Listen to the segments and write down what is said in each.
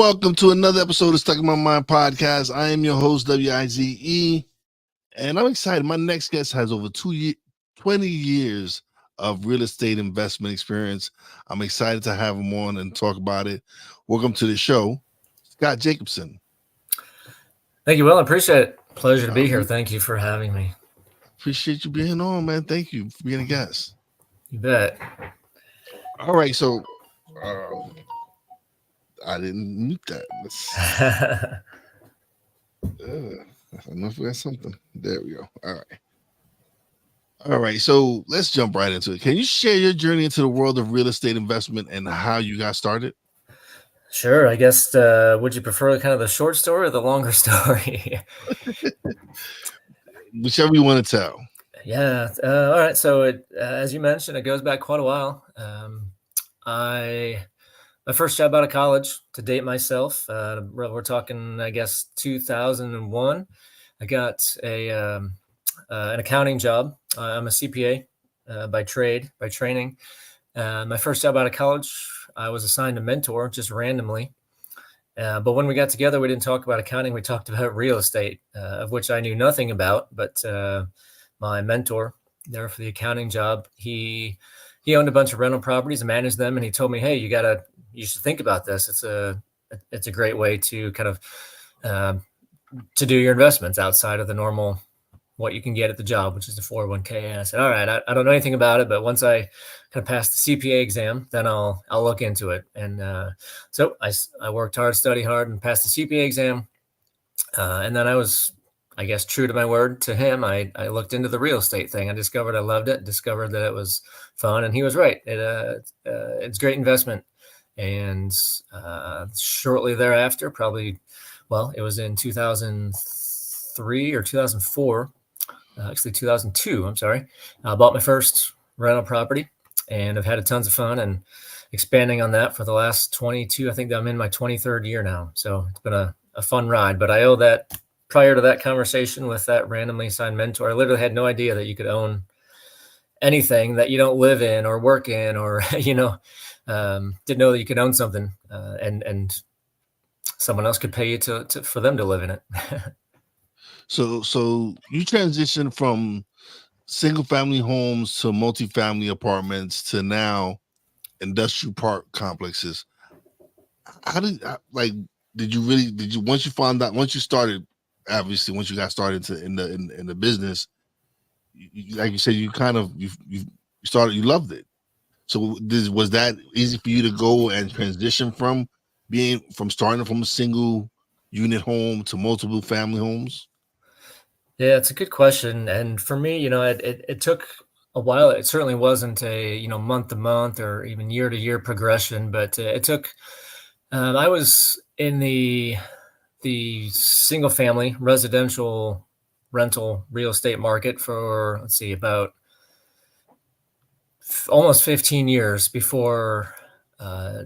welcome to another episode of Stuck in My Mind podcast. I am your host, WIZE, and I'm excited. My next guest has over 20 years of real estate investment experience. I'm excited to have him on and talk about it. Welcome to the show, Scott Jacobson. Thank you, Will. I appreciate it. Pleasure to be here. Thank you for having me. Appreciate you being on, man. Thank you for being a guest. You bet. All right, so I didn't mute that. I know if we got something. There we go. All right. So let's jump right into it. Can you share your journey into the world of real estate investment and how you got started? Sure. I guess, would you prefer kind of the short story or the longer story? Whichever you want to tell. Yeah. All right. So as you mentioned, it goes back quite a while. My first job out of college, to date myself, we're talking, I guess, 2001. I got an accounting job. I'm a CPA by training. My first job out of college, I was assigned a mentor just randomly. But when we got together, we didn't talk about accounting. We talked about real estate, of which I knew nothing about. But my mentor there for the accounting job, he owned a bunch of rental properties and managed them. And he told me, hey, you should think about this. It's a great way to kind of to do your investments outside of the normal what you can get at the job, which is the 401k. And I said, all right, I don't know anything about it, but once I kind of pass the CPA exam, then I'll look into it. And so I worked hard, studied hard, and passed the CPA exam. And then I was, I guess, true to my word to him. I looked into the real estate thing. I discovered I loved it, discovered that it was fun, and he was right. It's great investment. And shortly thereafter, it was in 2003 or 2004, actually 2002, I'm sorry, I bought my first rental property, and I've had tons of fun and expanding on that for the last 22. I think I'm in my 23rd year now. So it's been a fun ride, but I owe that prior to that conversation with that randomly assigned mentor. I literally had no idea that you could own anything that you don't live in or work in, or, didn't know that you could own something and someone else could pay you for them to live in it. So you transitioned from single family homes to multifamily apartments to now industrial park complexes. Did you once you started, obviously once you got started in the business, like you said, you loved it. So was that easy for you to go and transition from starting from a single unit home to multiple family homes? Yeah, it's a good question. And for me, it took a while. It certainly wasn't a, month to month or even year to year progression, but it took, I was in the single family residential rental real estate market for, about almost 15 years before I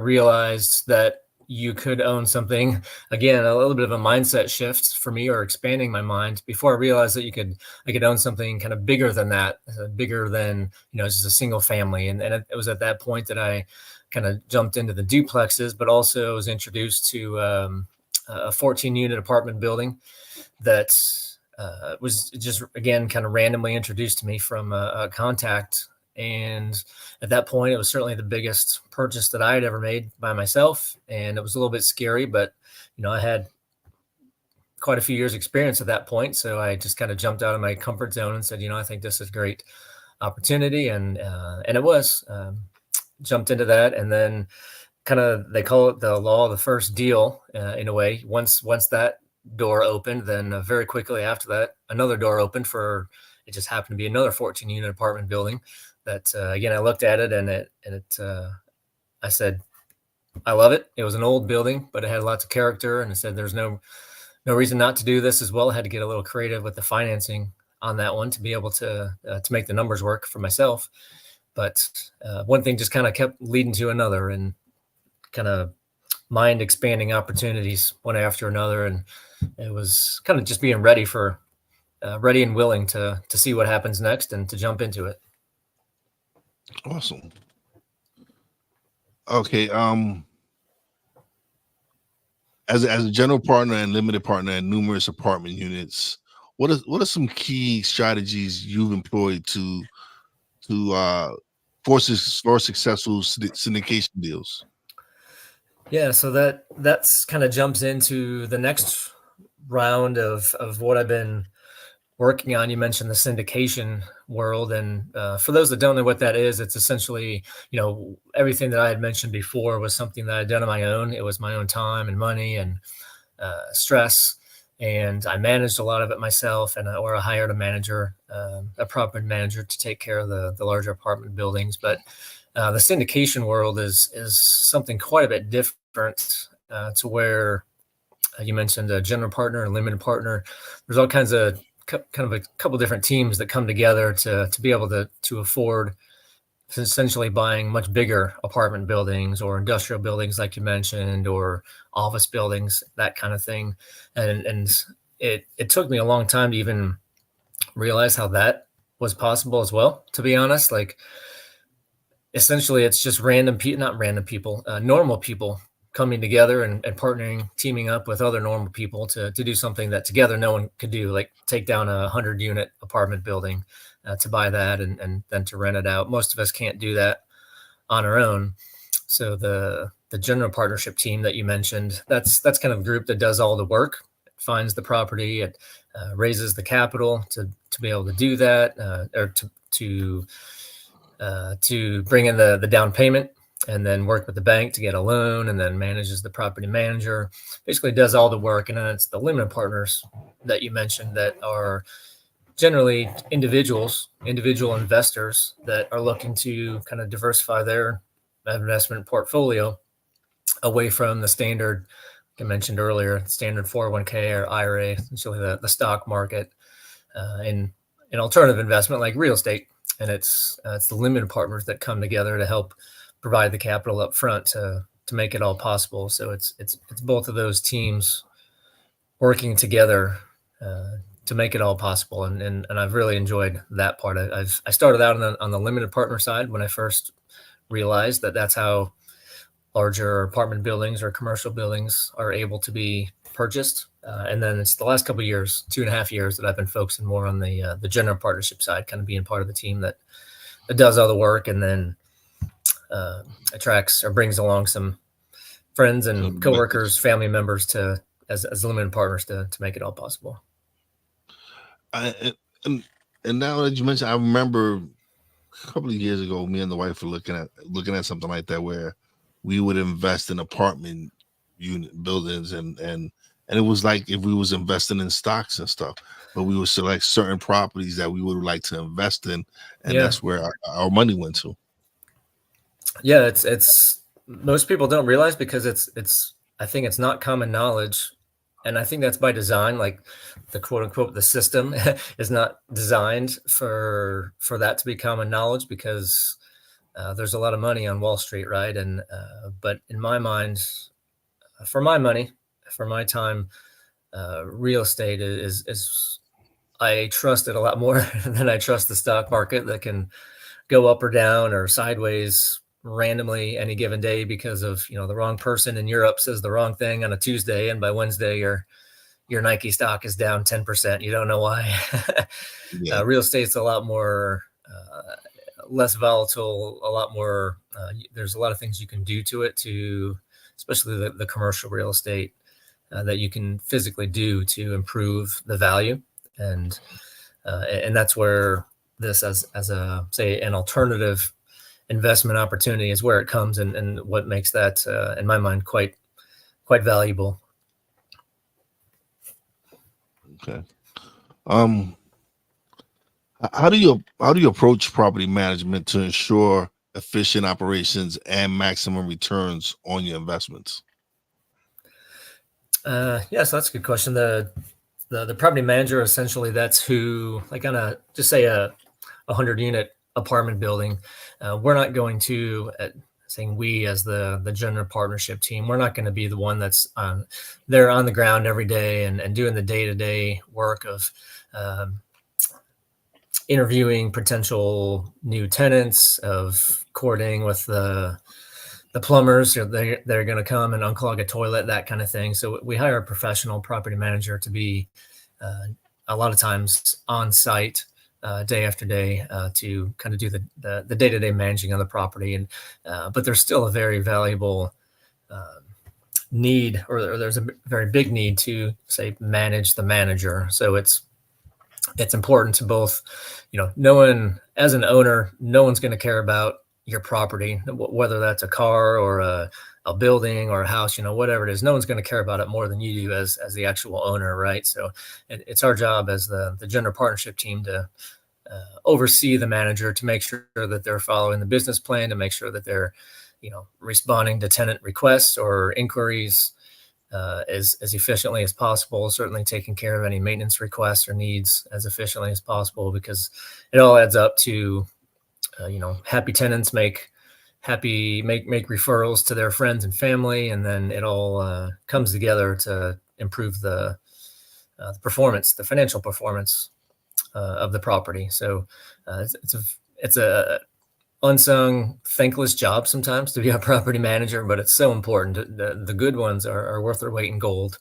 realized that you could own something. Again, a little bit of a mindset shift for me, or expanding my mind, before I realized that I could own something kind of bigger than that, bigger than, just a single family. And it was at that point that I kind of jumped into the duplexes, but also was introduced to a 14 unit apartment building that was just, again, kind of randomly introduced to me from a contact. And at that point, it was certainly the biggest purchase that I had ever made by myself. And it was a little bit scary, but, I had quite a few years experience at that point. So I just kind of jumped out of my comfort zone and said, I think this is a great opportunity. And it was, jumped into that. And then kind of, they call it the law of the first deal, in a way. Once that door opened, then very quickly after that, another door opened it just happened to be another 14 unit apartment building that, again, I looked at it and I said, I love it. It was an old building, but it had lots of character. And I said, there's no reason not to do this as well. I had to get a little creative with the financing on that one to be able to make the numbers work for myself. But one thing just kind of kept leading to another, and kind of mind expanding opportunities one after another. And it was kind of just being ready and willing to see what happens next and to jump into it. Awesome. Okay. as a general partner and limited partner in numerous apartment units, what are some key strategies you've employed to for successful syndication deals? Yeah, so that's kind of jumps into the next round of what I've been working on. You mentioned the syndication world, and for those that don't know what that is, it's essentially, everything that I had mentioned before was something that I'd done on my own. It was my own time and money and stress, and I managed a lot of it myself, or I hired a manager, a property manager, to take care of the larger apartment buildings. But the syndication world is something quite a bit different, to where you mentioned a general partner and limited partner. There's all kinds of kind of a couple different teams that come together to be able to afford essentially buying much bigger apartment buildings or industrial buildings, like you mentioned, or office buildings, that kind of thing. And it took me a long time to even realize how that was possible as well, to be honest. Like, essentially it's just not random people, normal people coming together and partnering, teaming up with other normal people to do something that together no one could do, like take down a 100-unit apartment building, to buy that and then to rent it out. Most of us can't do that on our own. So the general partnership team that you mentioned, that's kind of a group that does all the work. It finds the property, it raises the capital to be able to do that, or to bring in the down payment, and then work with the bank to get a loan, and then manages the property manager, basically does all the work. And then it's the limited partners that you mentioned that are generally individual investors that are looking to kind of diversify their investment portfolio away from the standard, like I mentioned earlier, standard 401k or IRA, essentially the stock market, in an alternative investment like real estate. And it's the limited partners that come together to help provide the capital up front to make it all possible. So it's both of those teams working together to make it all possible. And I've really enjoyed that part. I started out on the limited partner side when I first realized that that's how larger apartment buildings or commercial buildings are able to be purchased. And then it's the last couple of years, 2.5 years, that I've been focusing more on the general partnership side, kind of being part of the team that does all the work, and then attracts or brings along some friends and coworkers, family members as limited partners to make it all possible. And now that you mentioned, I remember a couple of years ago, me and the wife were looking at something like that, where we would invest in apartment unit buildings, and it was like if we was investing in stocks and stuff, but we would select certain properties that we would like to invest in, and that's where our money went to. Yeah, it's most people don't realize, because I think it's not common knowledge. And I think that's by design. Like, the quote unquote, the system is not designed for that to be common knowledge, because there's a lot of money on Wall Street, right? And but in my mind, for my money, for my time, real estate is I trust it a lot more than I trust the stock market, that can go up or down or sideways randomly any given day because of the wrong person in Europe says the wrong thing on a Tuesday, and by Wednesday your Nike stock is down 10%. You don't know why. Yeah. Real estate's a lot more less volatile, a lot more. There's a lot of things you can do to it, especially the commercial real estate, that you can physically do to improve the value, and that's where this as a, say, an alternative investment opportunity is where it comes, and what makes that in my mind quite valuable. Okay. How do you approach property management to ensure efficient operations and maximum returns on your investments? Yeah, so that's a good question. The property manager, essentially, that's who, like, on just say a 100-unit apartment building, we're not going to, saying we as the general partnership team, we're not going to be the one that's there on the ground every day and doing the day-to-day work of interviewing potential new tenants, of courting with the the plumbers, they're going to come and unclog a toilet, that kind of thing. So we hire a professional property manager to be a lot of times on site day after day to kind of do the day-to-day managing of the property. And but there's still a very valuable need, or there's a very big need to, say, manage the manager. So it's important to both, no one, as an owner, no one's going to care about your property, whether that's a car or a building or a house, whatever it is. No one's going to care about it more than you do as the actual owner, right? So it's our job as the general partnership team to oversee the manager, to make sure that they're following the business plan, to make sure that they're responding to tenant requests or inquiries as efficiently as possible, certainly taking care of any maintenance requests or needs as efficiently as possible, because it all adds up to happy tenants make referrals to their friends and family, and then it all comes together to improve the performance, the financial performance of the property. So it's a unsung, thankless job sometimes to be a property manager, but it's so important. The good ones are worth their weight in gold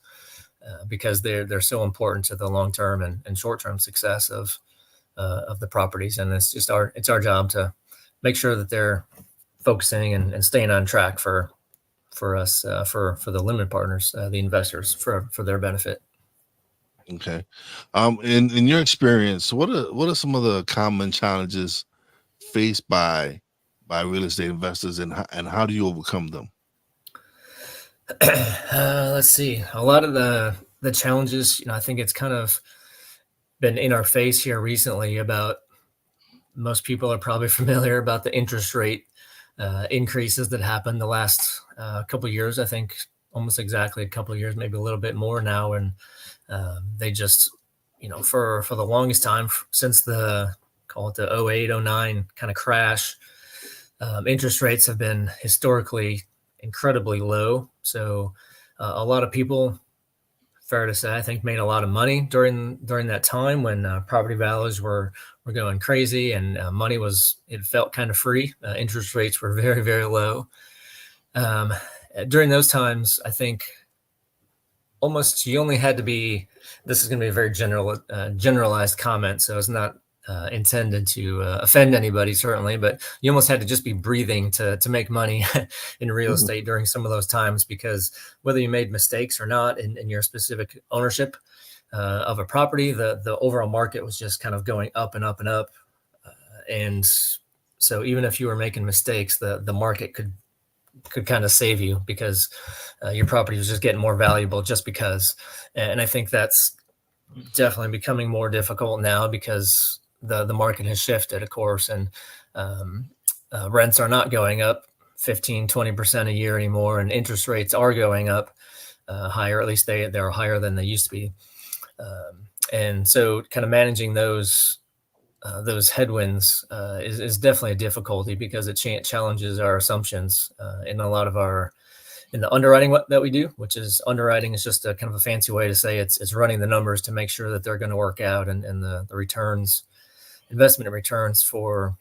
because they're so important to the long-term and short-term success of the properties. And it's our job to make sure that they're focusing and staying on track for us, for the limited partners, the investors, for their benefit. Okay. In your experience, what are some of the common challenges faced by real estate investors, and how do you overcome them? Let's see. A lot of the challenges, I think it's kind of been in our face here recently. About most people are probably familiar about the interest rate increases that happened the last couple of years. I think almost exactly a couple of years, maybe a little bit more now. And they just, for the longest time since call it the 08, 09 kind of crash, interest rates have been historically incredibly low. So a lot of people, fair to say, I think, made a lot of money during that time when property values were going crazy, and money it felt kind of free. Interest rates were very, very low. During those times, I think almost you only had to be, this is going to be a very generalized comment, so it's not intended to offend anybody, certainly, but you almost had to just be breathing to make money in real estate during some of those times, because whether you made mistakes or not in your specific ownership of a property, the overall market was just kind of going up and up and up. And so even if you were making mistakes, the market could kind of save you, because your property was just getting more valuable just because. And I think that's definitely becoming more difficult now, because the market has shifted, of course, and rents are not going up 15-20% a year anymore, and interest rates are going up higher. At least they're higher than they used to be. And so kind of managing those headwinds is definitely a difficulty, because it challenges our assumptions in a lot of in the underwriting that we do, which is, underwriting is just a kind of a fancy way to say it's running the numbers to make sure that they're going to work out, and the returns, investment returns for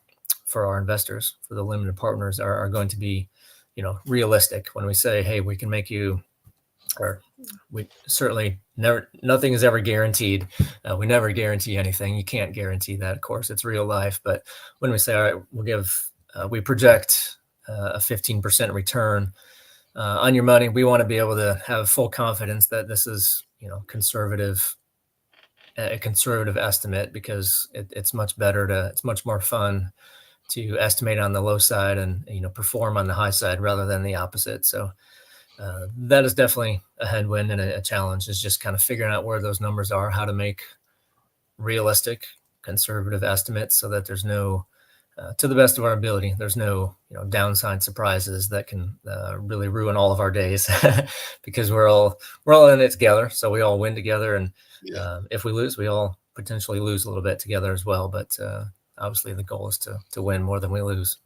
our investors, for the limited partners, are going to be, realistic. When we say, hey, we can make you, or we certainly never, nothing is ever guaranteed. We never guarantee anything. You can't guarantee that, of course, it's real life. But when we say, all right, we project a 15% return on your money, we want to be able to have full confidence that this is, a conservative estimate, because it's much more fun to estimate on the low side and, perform on the high side rather than the opposite. So that is definitely a headwind and a challenge, is just kind of figuring out where those numbers are, how to make realistic, conservative estimates, so that there's no, to the best of our ability, there's no downside surprises that can really ruin all of our days, because we're all in it together. So we all win together, and if we lose, we all potentially lose a little bit together as well. But obviously, the goal is to win more than we lose.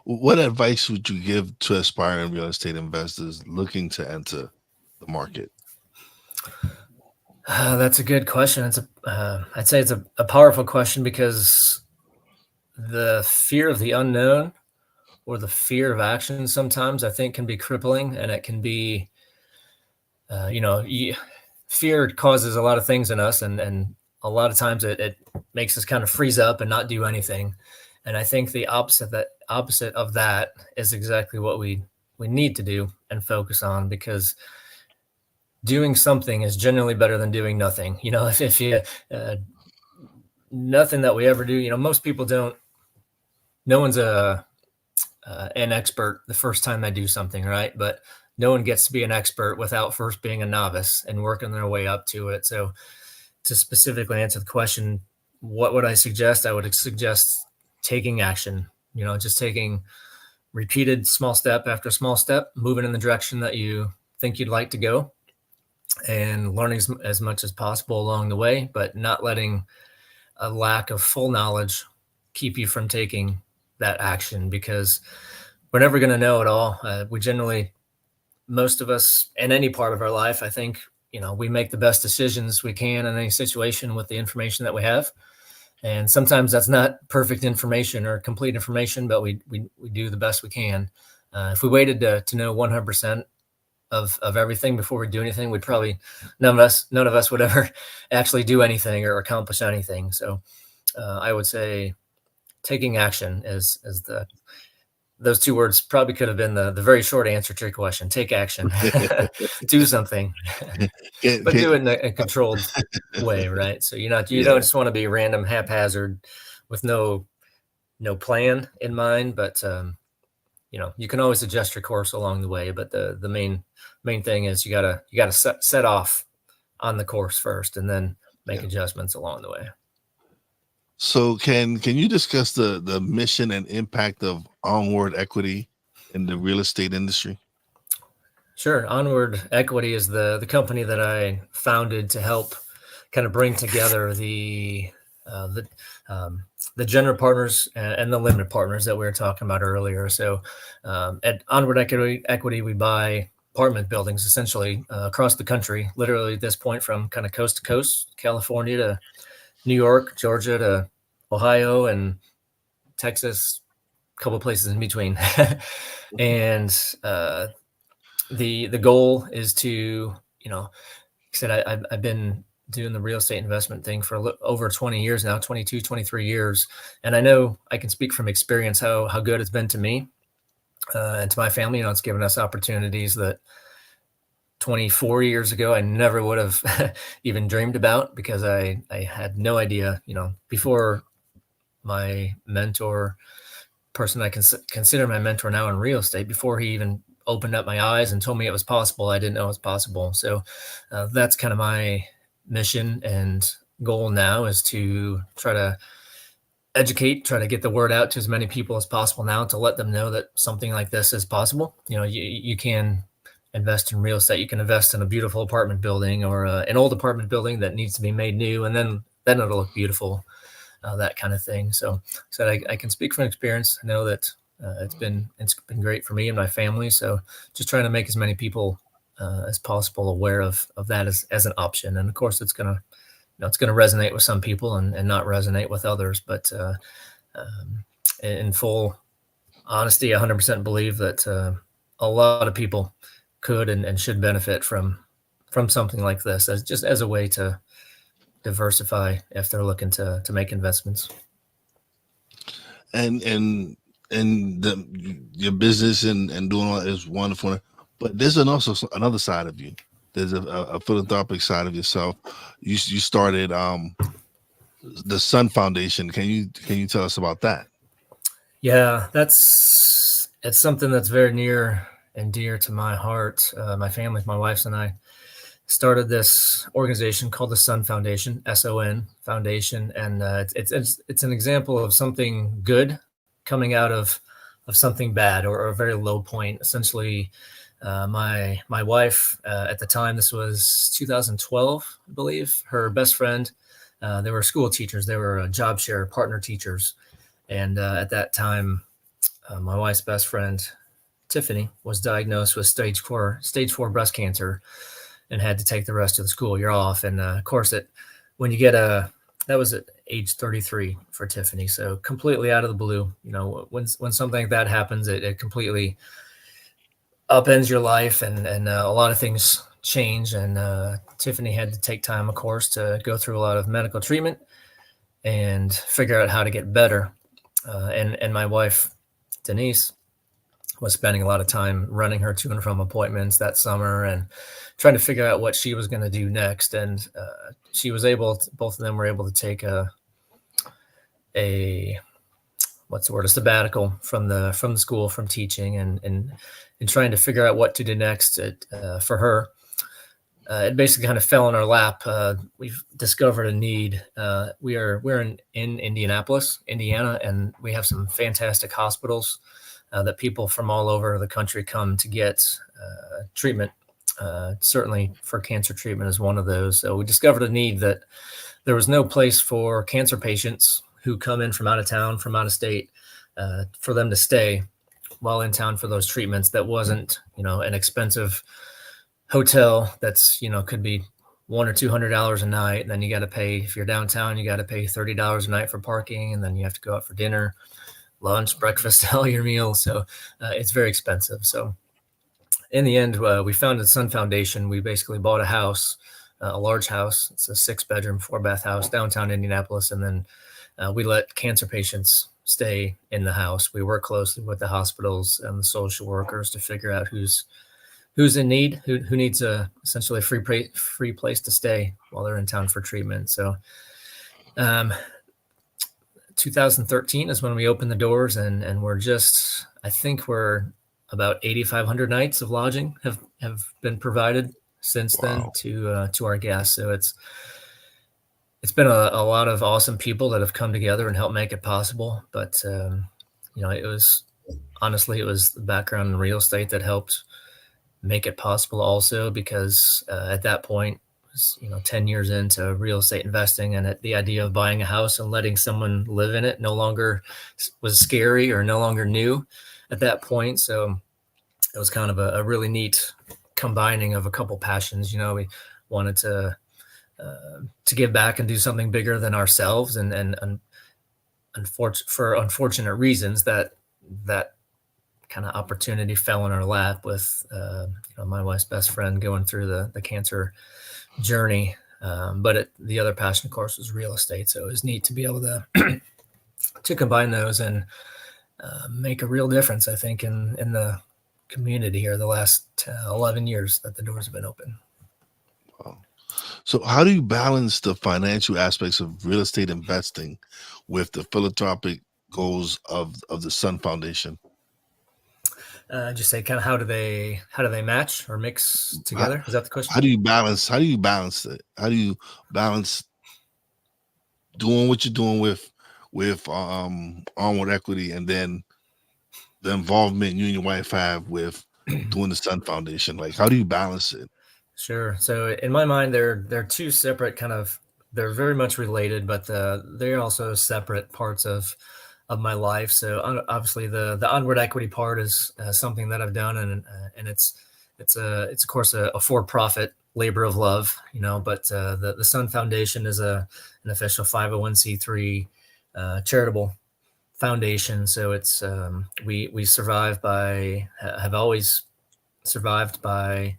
What advice would you give to aspiring real estate investors looking to enter the market? That's a good question. I'd say it's a powerful question, because the fear of the unknown the fear of action sometimes, I think, can be crippling, and it can be, fear causes a lot of things in us, and a lot of times it makes us kind of freeze up and not do anything. And I think the opposite of that is exactly what we need to do and focus on, because doing something is generally better than doing nothing. If you nothing that we ever do, most people don't. No one's an expert the first time they do something, right? But no one gets to be an expert without first being a novice and working their way up to it. So to specifically answer the question, what would I suggest? I would suggest taking action, just taking repeated small step after small step, moving in the direction that you think you'd like to go, and learning as much as possible along the way, but not letting a lack of full knowledge keep you from taking that action, because we're never going to know it all. We generally, most of us in any part of our life, I think, we make the best decisions we can in any situation with the information that we have. And sometimes that's not perfect information or complete information, but we do the best we can. If we waited to know 100% of everything before we do anything, we'd probably, none of us would ever actually do anything or accomplish anything. So I would say taking action is those two words probably could have been the very short answer to your question. Take action, do something, but do it in a controlled way, right? So you don't just want to be random, haphazard, with no plan in mind. But you can always adjust your course along the way. But the main thing is you gotta set off on the course first, and then make adjustments along the way. So can you discuss the mission and impact of Onward Equity in the real estate industry? Sure. Onward Equity is the company that I founded to help kind of bring together the general partners and the limited partners that we were talking about earlier. So at Onward Equity, we buy apartment buildings essentially across the country, literally at this point from kind of coast to coast, California to New York, Georgia to Ohio, and Texas, a couple of places in between. And the goal is to, like I said, I've been doing the real estate investment thing for over 20 years now, 22, 23 years. And I know I can speak from experience how good it's been to me and to my family. It's given us opportunities that 24 years ago I never would have even dreamed about, because I had no idea, before my mentor, person I consider my mentor now in real estate, before he even opened up my eyes and told me it was possible, I didn't know it was possible. So that's kind of my mission and goal now, is to try to educate, try to get the word out to as many people as possible now, to let them know that something like this is possible. You can invest in real estate. You can invest in a beautiful apartment building or an old apartment building that needs to be made new, and then it'll look beautiful, that kind of thing. So I can speak from experience. I know that it's been great for me and my family. So just trying to make as many people as possible aware of that as an option. And of course, it's gonna resonate with some people and not resonate with others. But in full honesty, 100% believe that a lot of people could and should benefit from something like this, as a way to diversify if they're looking to make investments. And your business and doing all that is wonderful, but there's also another side of you. There's a philanthropic side of yourself. You started the Sun Foundation. Can you tell us about that? Yeah, it's something that's very near and dear to my heart. My family, my wife's and I started this organization called the Sun Foundation, SON Foundation, and it's an example of something good coming out of something bad, or a very low point. Essentially, my wife at the time, this was 2012, I believe, her best friend, they were school teachers. They were job share partner teachers, and at that time, my wife's best friend, Tiffany, was diagnosed with stage 4 breast cancer, and had to take the rest of the school year off. And of course, when you get a that was at age 33 for Tiffany. So completely out of the blue. When something like that happens, it completely upends your life, and a lot of things change. And Tiffany had to take time, of course, to go through a lot of medical treatment and figure out how to get better. And my wife, Denise, was spending a lot of time running her to and from appointments that summer and trying to figure out what she was going to do next. And she was able to, both of them were able to take a what's the word, a sabbatical from the school, from teaching, and trying to figure out what to do next. For her, it basically kind of fell in our lap. We've discovered a need. We're in Indianapolis, Indiana, and we have some fantastic hospitals that people from all over the country come to get treatment. Certainly for cancer treatment is one of those. So we discovered a need that there was no place for cancer patients who come in from out of town, from out of state, for them to stay while in town for those treatments. That wasn't, an expensive hotel that's, could be $100 or $200 a night. And then you got to pay, if you're downtown, you got to pay $30 a night for parking. And then you have to go out for dinner, lunch, breakfast, all your meals. So it's very expensive. So in the end, we founded the Sun Foundation. We basically bought a house, a large house. It's a 6-bedroom, 4-bath house, downtown Indianapolis. And then we let cancer patients stay in the house. We work closely with the hospitals and the social workers to figure out who's in need, who needs essentially a free place to stay while they're in town for treatment. So 2013 is when we opened the doors, and I think we're about 8,500 nights of lodging have been provided since then to our guests. So it's been a lot of awesome people that have come together and helped make it possible. But it was the background in real estate that helped make it possible also, because at that point, 10 years into real estate investing, and the idea of buying a house and letting someone live in it no longer was scary or no longer new at that point. So it was kind of a really neat combining of a couple passions. We wanted to give back and do something bigger than ourselves, and for unfortunate reasons that kind of opportunity fell in our lap with my wife's best friend going through the cancer journey. But the other passion, of course, was real estate. So it was neat to be able to to combine those and make a real difference, I think, in the community here the last 11 years that the doors have been open. Wow. So how do you balance the financial aspects of real estate investing with the philanthropic goals of the Sun Foundation? Just say, kind of, how do they match or mix together? Is that the question? How do you balance it? How do you balance doing what you're doing with Onward Equity, and then the involvement you and your wife have with doing the Sun Foundation? Like, how do you balance it? Sure. So in my mind, they're two separate they're very much related, but they're also separate parts of my life. So obviously the Onward Equity part is something that I've done, and it's of course a for-profit labor of love, but the Sun Foundation is an official 501c3 charitable foundation. So it's we have always survived by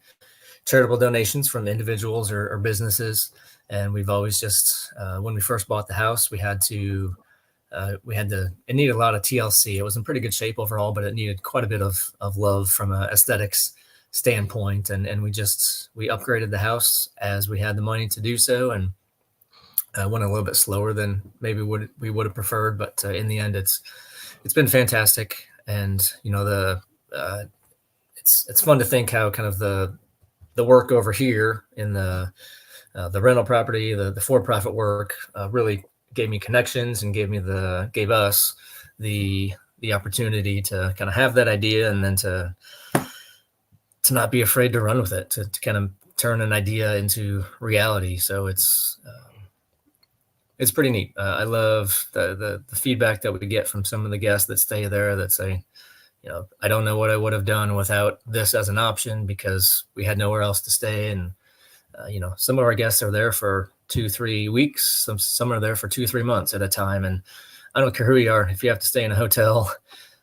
charitable donations from individuals or businesses. And we've always just, when we first bought the house, it needed a lot of TLC. It was in pretty good shape overall, but it needed quite a bit of love from an aesthetics standpoint. And we upgraded the house as we had the money to do so, and went a little bit slower than maybe we would have preferred. But in the end, it's been fantastic. And, it's fun to think how kind of the work over here in the rental property, the for-profit work, really gave me connections and gave us the opportunity to kind of have that idea, and then to not be afraid to run with it, to kind of turn an idea into reality. So it's pretty neat. I love the feedback that we get from some of the guests that stay there that say, I don't know what I would have done without this as an option, because we had nowhere else to stay. And, some of our guests are there for 2-3 weeks. Some are there for 2-3 months at a time. And I don't care who you are, if you have to stay in a hotel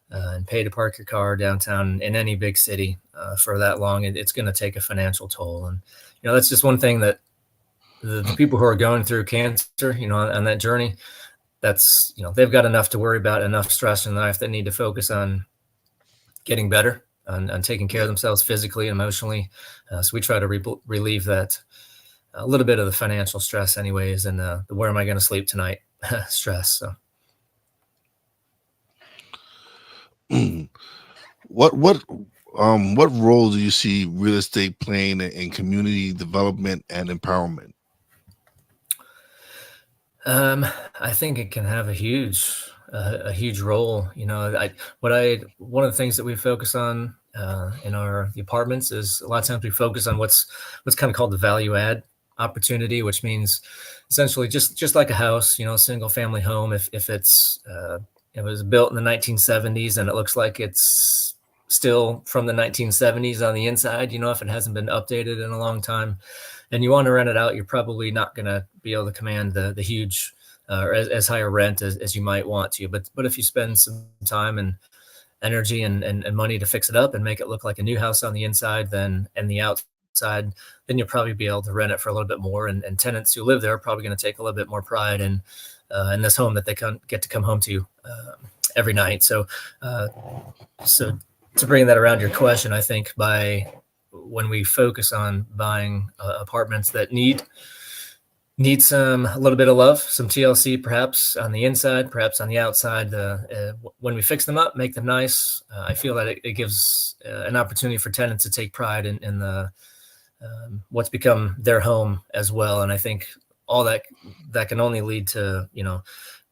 and pay to park your car downtown in any big city for that long, it's going to take a financial toll. And that's just one thing that the people who are going through cancer, on that journey, that's they've got enough to worry about, enough stress in life that need to focus on getting better, on taking care of themselves physically, emotionally. So we try to relieve that a little bit of the financial stress anyways, and the where am I going to sleep tonight stress. So what role do you see real estate playing in community development and empowerment? I think it can have a huge role. One of the things that we focus on in the apartments is a lot of times we focus on what's kind of called the value add opportunity, which means essentially just like a house, a single family home. If it was built in the 1970s and it looks like it's still from the 1970s on the inside, if it hasn't been updated in a long time, and you want to rent it out, you're probably not going to be able to command the huge or as high a rent as you might want to. But if you spend some time and energy and money to fix it up and make it look like a new house on the inside and the outside, then you'll probably be able to rent it for a little bit more. And tenants who live there are probably going to take a little bit more pride in this home that they get to come home to every night. So to bring that around your question, I think when we focus on buying apartments that need a little bit of love, some TLC, perhaps on the inside, perhaps on the outside, when we fix them up, make them nice, I feel that it gives an opportunity for tenants to take pride in the what's become their home as well. And I think all that can only lead to,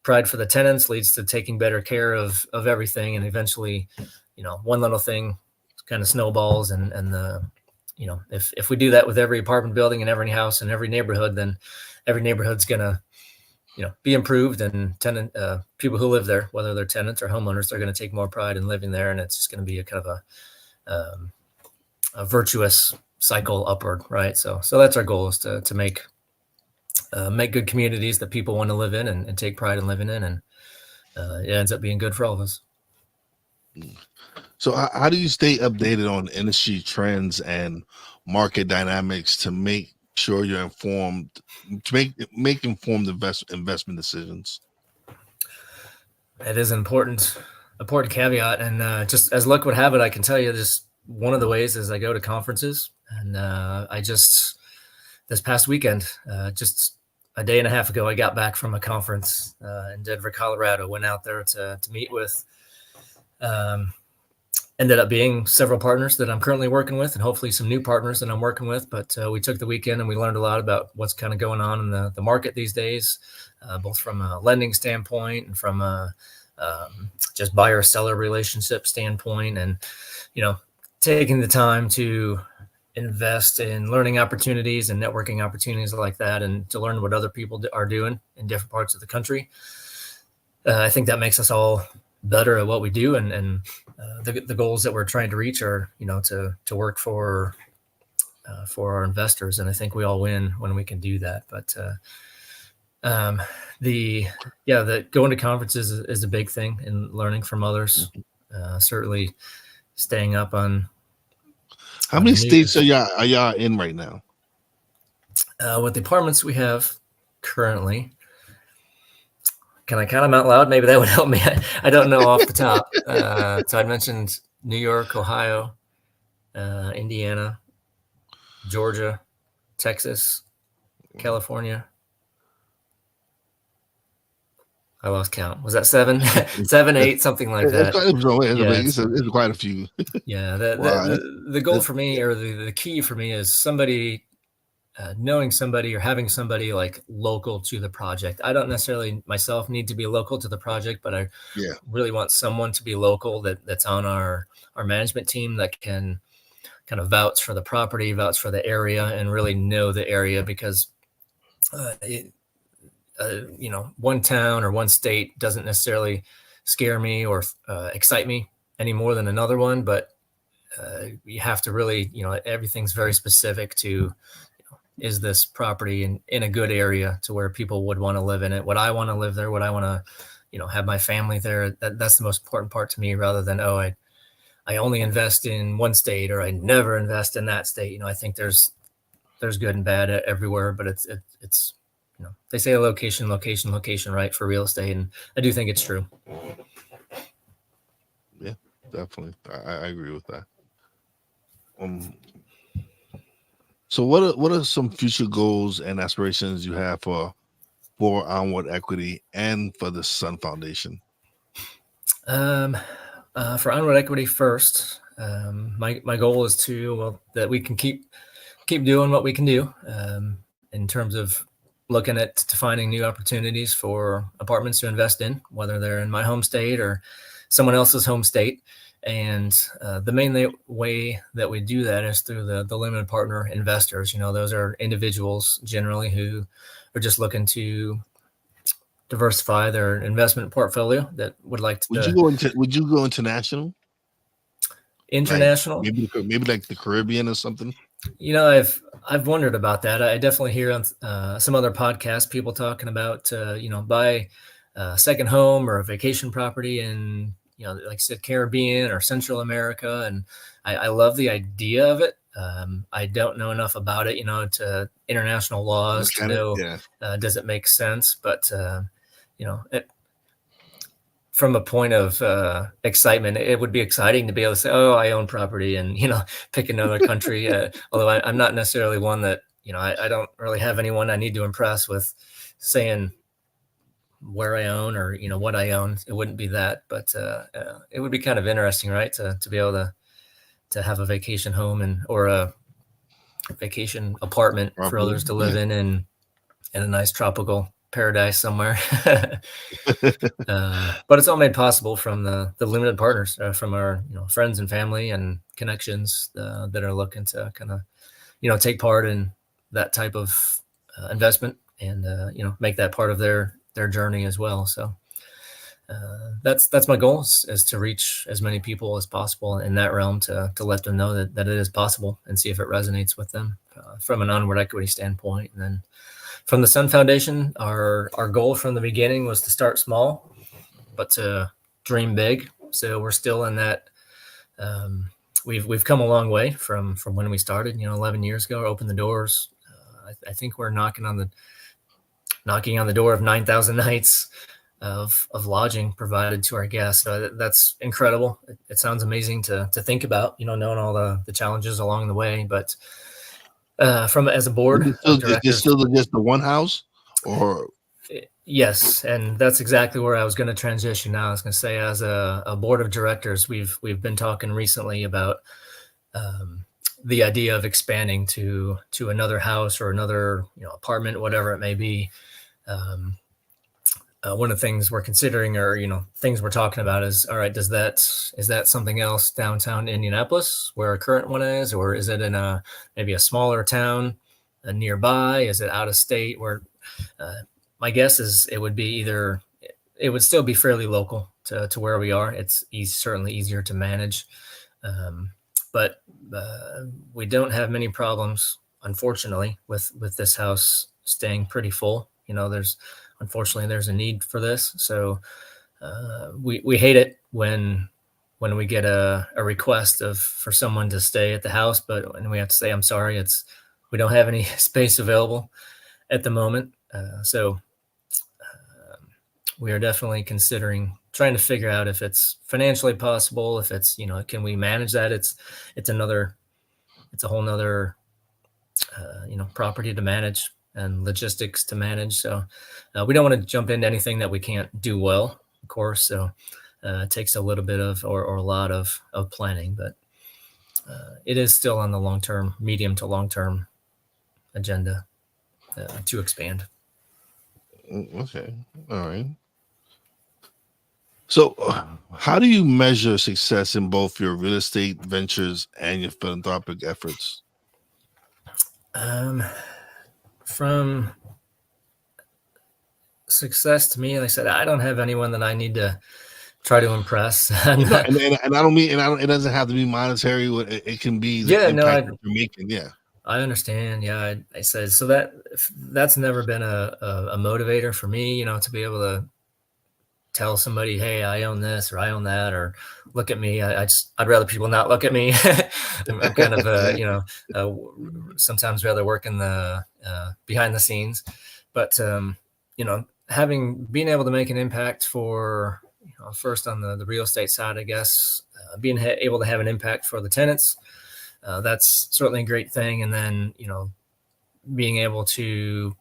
pride for the tenants, leads to taking better care of everything. And eventually, one little thing kind of snowballs and if we do that with every apartment building and every house and every neighborhood, then every neighborhood's going to, be improved, and people who live there, whether they're tenants or homeowners, they're going to take more pride in living there. And it's just going to be a kind of a virtuous cycle upward. Right. So that's our goal, is to make good communities that people want to live in and take pride in living in. And it ends up being good for all of us. So how do you stay updated on industry trends and market dynamics to make sure you're informed, to make informed investment decisions? It is an important caveat. And just as luck would have it, I can tell you just one of the ways is I go to conferences. And this past weekend, just a day and a half ago, I got back from a conference in Denver, Colorado, went out there to meet with ended up being several partners that I'm currently working with, and hopefully some new partners that I'm working with. But we took the weekend and we learned a lot about what's kind of going on in the market these days, both from a lending standpoint and from a just buyer-seller relationship standpoint. And, taking the time to invest in learning opportunities and networking opportunities like that, and to learn what other people are doing in different parts of the country. I think that makes us all better at what we do, and the goals that we're trying to reach are, to work for our investors. And I think we all win when we can do that. But the going to conferences is a big thing, and learning from others. Certainly staying up on. How many states are y'all in right now? With the apartments we have currently, can I count them out loud? Maybe that would help me. I don't know off the top. So I mentioned New York, Ohio, Indiana, Georgia, Texas, California. I lost count. Was that 7, 7, 8, something like that? It's quite a few. Yeah. The goal for me, or the key for me, is somebody knowing somebody or having somebody like local to the project. I don't necessarily myself need to be local to the project, but I really want someone to be local that's on our management team that can kind of vouch for the property, vouch for the area, and really know the area, because one town or one state doesn't necessarily scare me or excite me any more than another one. But you have to really, everything's very specific to, is this property in a good area to where people would want to live in it? Would I want to live there? Would I want to, have my family there? That's the most important part to me, rather than, I only invest in one state, or I never invest in that state. I think there's good and bad everywhere, but it's they say location, right, for real estate, and I do think it's true. Yeah, definitely. I agree with that. So what are some future goals and aspirations you have for Onward Equity and for the Sun Foundation? For Onward Equity first, my goal is that we can keep doing what we can do in terms of looking at finding new opportunities for apartments to invest in, whether they're in my home state or someone else's home state. And the main way that we do that is through the limited partner investors. Those are individuals generally who are just looking to diversify their investment portfolio that would like to. Would you go international? International? Like maybe like the Caribbean or something? I've wondered about that. I definitely hear on some other podcasts people talking about buy a second home or a vacation property in like I said, Caribbean or Central America, and I love the idea of it. I don't know enough about it, to international laws to know does it make sense. But from a point of excitement, it would be exciting to be able to say, "Oh, I own property," and pick another country. Although I'm not necessarily one that I don't really have anyone I need to impress with saying where I own or what I own. It wouldn't be that, but it would be kind of interesting, right, to be able to have a vacation home or a vacation apartment for others to live in a nice tropical paradise somewhere. But it's all made possible from the limited partners, from our friends and family and connections that are looking to kind of take part in that type of investment and make that part of their journey as well. So that's my goal, is to reach as many people as possible in that realm to let them know that it is possible and see if it resonates with them from an Onward Equity standpoint. And then from the Sun Foundation, our goal from the beginning was to start small, but to dream big. So we're still in that. We've come a long way from when we started, 11 years ago, opened the doors. I think we're knocking on the door of 9,000 nights of lodging provided to our guests. So that's incredible. It sounds amazing to think about, knowing all the challenges along the way. But as a board of directors, it's still just the one house, or? Yes, and that's exactly where I was going to transition now. I was going to say, as a board of directors, we've been talking recently about the idea of expanding to another house or another apartment, whatever it may be. One of the things we're considering, or things we're talking about, is, all right, is that something else downtown Indianapolis where our current one is, or is it in maybe a smaller town nearby? Is it out of state? Where my guess is it would be it would still be fairly local to where we are. It's certainly easier to manage, but we don't have many problems, unfortunately, with this house staying pretty full. Unfortunately, there's a need for this. So we hate it when we get a request for someone to stay at the house, but we have to say, I'm sorry, we don't have any space available at the moment. So we are definitely considering trying to figure out if it's financially possible, if it's, can we manage that? It's a whole nother, property to manage and logistics to manage. So we don't want to jump into anything that we can't do well, of course. So it takes a little bit of, or a lot of planning, but it is still on the medium to long-term agenda to expand. Okay. All right. So how do you measure success in both your real estate ventures and your philanthropic efforts? From success to me, like I said, I don't have anyone that I need to try to impress. and I don't mean, it doesn't have to be monetary. It can be the impact that you're making. Yeah. I understand. Yeah, I said so that's never been a motivator for me. To be able to tell somebody, "Hey, I own this or I own that," or "Look at me." I'd rather people not look at me. I'm kind of sometimes rather work in the behind the scenes, but having being able to make an impact for first on the real estate side, I guess being able to have an impact for the tenants, that's certainly a great thing, and then being able to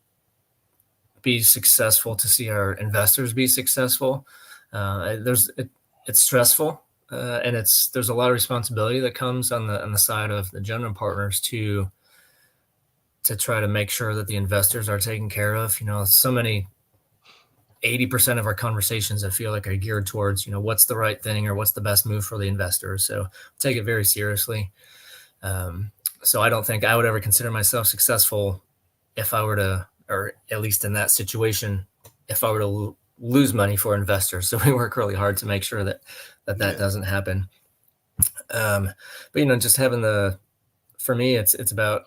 be successful, to see our investors be successful. It's stressful, and there's a lot of responsibility that comes on the side of the general partners to try to make sure that the investors are taken care of. So many 80% of our conversations I feel like are geared towards what's the right thing or what's the best move for the investors. So take it very seriously. So I don't think I would ever consider myself successful if I were to, or at least in that situation, if I were to lose money for investors. So we work really hard to make sure that doesn't happen. But just having for me, it's about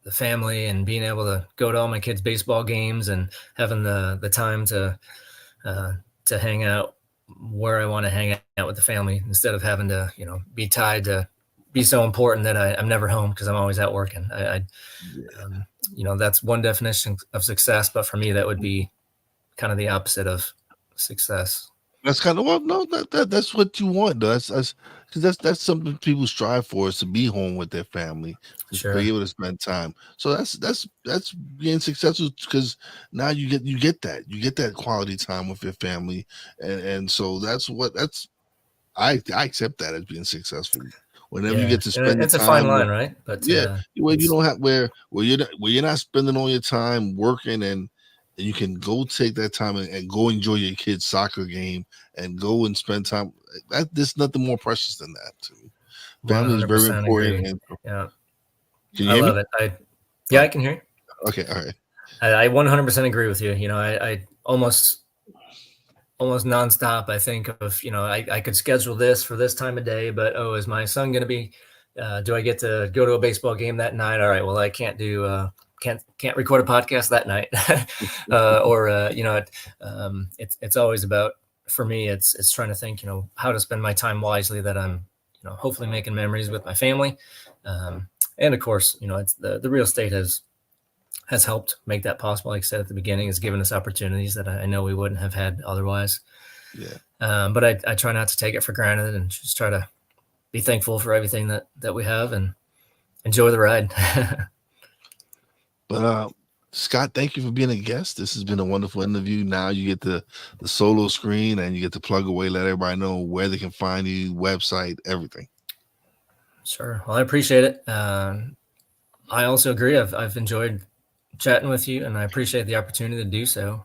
the family and being able to go to all my kids' baseball games and having the time to hang out where I want to hang out with the family, instead of having to be tied to be so important that I'm never home because I'm always out working. That's one definition of success, but for me, that would be kind of the opposite of success. That's kind of that's what you want, though. That's something people strive for, is to be home with their family, to be able to spend time. So that's being successful, because now you get that quality time with your family, and so I accept that as being successful. Whenever you get to spend it's the time, a fine line, right? But where you don't have where you're not spending all your time working, and you can go take that time and go enjoy your kid's soccer game and go and spend time. There's nothing more precious than that to me. Family is very important. Agree. Yeah, can you hear love me? it. I can hear you. Okay, all right. I 100% agree with you. I almost nonstop. I think of, I could schedule this for this time of day, but is my son going to be, do I get to go to a baseball game that night? All right, well, I can't do, can't record a podcast that night. It's always about, for me, it's trying to think, how to spend my time wisely, that I'm, hopefully making memories with my family. And of course, it's the real estate has helped make that possible. Like I said at the beginning, has given us opportunities that I know we wouldn't have had otherwise. Yeah. But I try not to take it for granted, and just try to be thankful for everything that we have and enjoy the ride. But Scott, thank you for being a guest. This has been a wonderful interview. Now you get the solo screen, and you get to plug away, let everybody know where they can find you, website, everything. Sure. Well, I appreciate it. I also agree. I've enjoyed chatting with you, and I appreciate the opportunity to do so.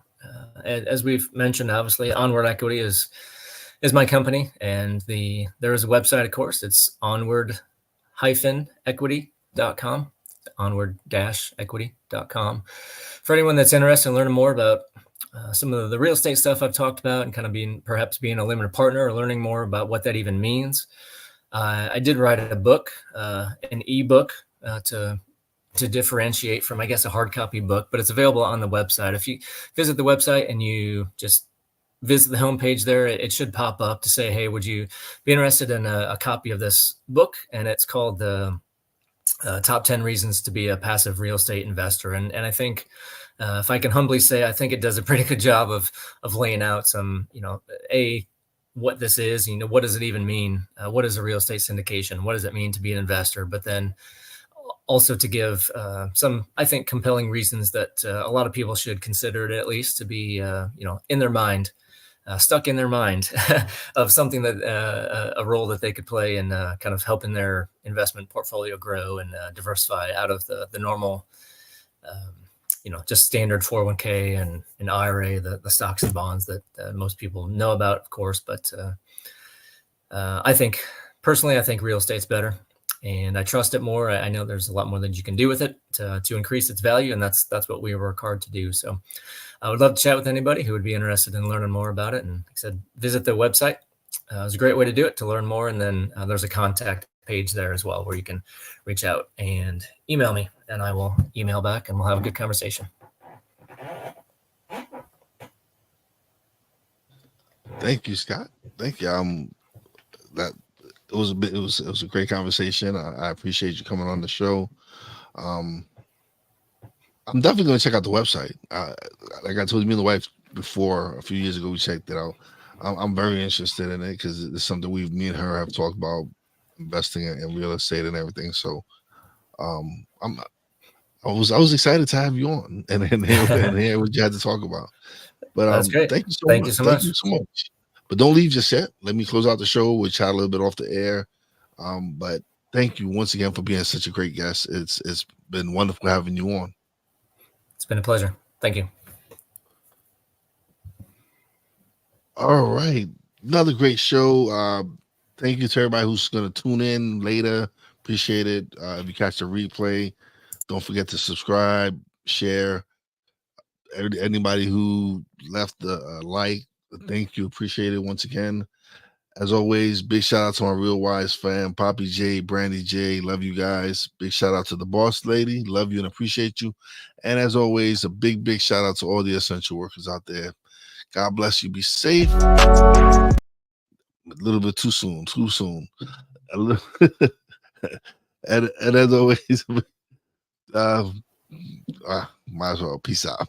As we've mentioned, obviously, Onward Equity is my company, and there is a website, of course. It's onward-equity.com, onward-equity.com. For anyone that's interested in learning more about some of the real estate stuff I've talked about, and kind of perhaps being a limited partner, or learning more about what that even means. I did write a book, an ebook, to differentiate from, I guess, a hard copy book, but it's available on the website. If you visit the website and you just visit the homepage there, it should pop up to say, hey, would you be interested in a copy of this book? And it's called the Top 10 Reasons to Be a Passive Real Estate Investor. And I think, if I can humbly say, I think it does a pretty good job of laying out some, what this is, what does it even mean? What is a real estate syndication? What does it mean to be an investor? But then also to give some, I think, compelling reasons that a lot of people should consider it, at least, to be, in their mind, stuck in their mind of something that a role that they could play in kind of helping their investment portfolio grow and diversify out of the normal, just standard 401k and IRA, the stocks and bonds that most people know about, of course. But I think real estate's better, and I trust it more. I know there's a lot more that you can do with it to increase its value, and that's what we work hard to do. So I would love to chat with anybody who would be interested in learning more about it. And like I said, visit the website. It's a great way to do it, to learn more. And then there's a contact page there as well, where you can reach out and email me, and I will email back, and we'll have a good conversation. Thank you, Scott. Thank you. That it was a great conversation. I appreciate you coming on the show. I'm definitely going to check out the website. Like I told you, me and the wife before a few years ago, we checked it out. I'm very interested in it because it's something me and her have talked about, investing in real estate and everything. So, I was excited to have you on and hear what you had to talk about. But That's great. thank you so Thank much. you so Thank much. you so much. But don't leave just yet. Let me close out the show. We'll chat a little bit off the air. But thank you once again for being such a great guest. It's been wonderful having you on. It's been a pleasure. Thank you. All right. Another great show. Thank you to everybody who's going to tune in later. Appreciate it. If you catch the replay, don't forget to subscribe, share. Anybody who left a like, thank you. Appreciate it once again. As always, big shout out to my Real Wise fam, Poppy J, Brandy J. Love you guys. Big shout out to the boss lady. Love you and appreciate you. And as always, a big shout out to all the essential workers out there. God bless you. Be safe. A little bit too soon. A little and as always, might as well. Peace out.